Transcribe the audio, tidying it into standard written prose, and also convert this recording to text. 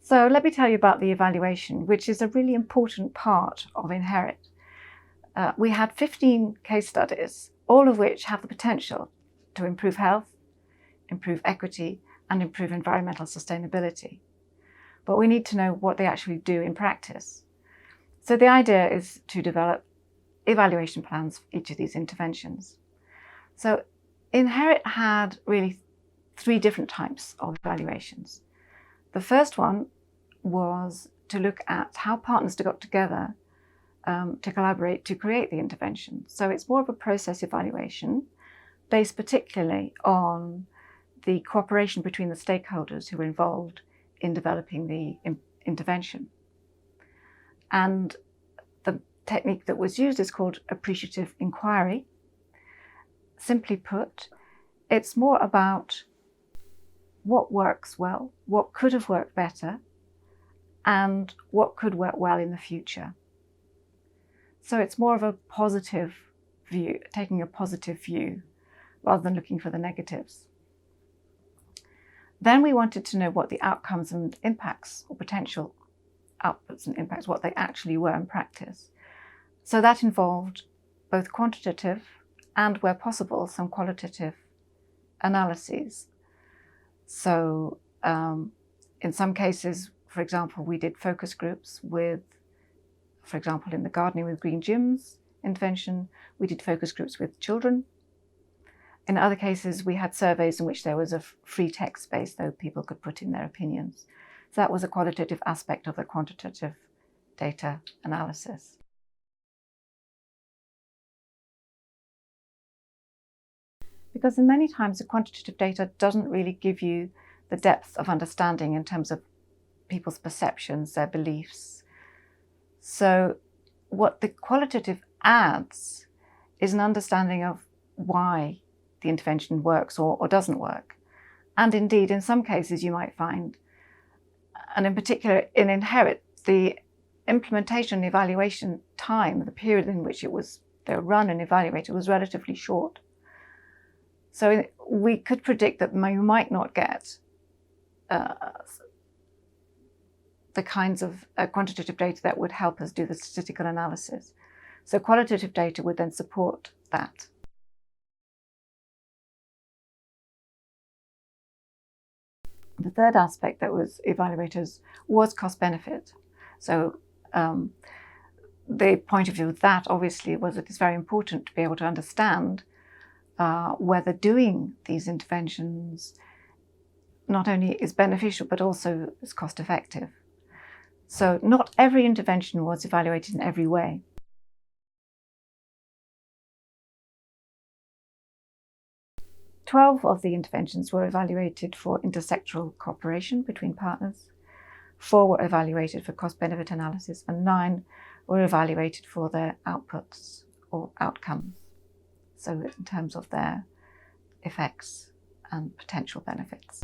So let me tell you about the evaluation, which is a really important part of Inherit. We had 15 case studies, all of which have the potential to improve health, improve equity, and improve environmental sustainability. But we need to know what they actually do in practice. So the idea is to develop evaluation plans for each of these interventions. So Inherit had really 3 different types of evaluations. The first one was to look at how partners got together to collaborate to create the intervention. So it's more of a process evaluation based particularly on the cooperation between the stakeholders who were involved in developing the intervention. And the technique that was used is called appreciative inquiry. Simply put, it's more about what works well, what could have worked better, and what could work well in the future. So it's more of a positive view, taking a positive view, rather than looking for the negatives. Then we wanted to know what the outcomes and impacts, or potential outputs and impacts, what they actually were in practice. So that involved both quantitative and, where possible, some qualitative analyses. So in some cases, for example, we did focus groups with, for example, in the Gardening with Green Gyms intervention, we did focus groups with children. In other cases, we had surveys in which there was a free text space, though people could put in their opinions. So that was a qualitative aspect of the quantitative data analysis. Because in many times, the quantitative data doesn't really give you the depth of understanding in terms of people's perceptions, their beliefs. So what the qualitative adds is an understanding of why the intervention works or doesn't work. And indeed, in some cases you might find, and in particular in Inherit, the implementation and evaluation time, the period in which they were run and evaluated, was relatively short. So we could predict that you might not get the kinds of quantitative data that would help us do the statistical analysis. So qualitative data would then support that. The third aspect that was evaluated was cost benefit. So the point of view of that obviously was that it's very important to be able to understand whether doing these interventions not only is beneficial but also is cost effective. So not every intervention was evaluated in every way. Twelve of the interventions were evaluated for intersectoral cooperation between partners, 4 were evaluated for cost-benefit analysis, and 9 were evaluated for their outputs or outcomes, so in terms of their effects and potential benefits.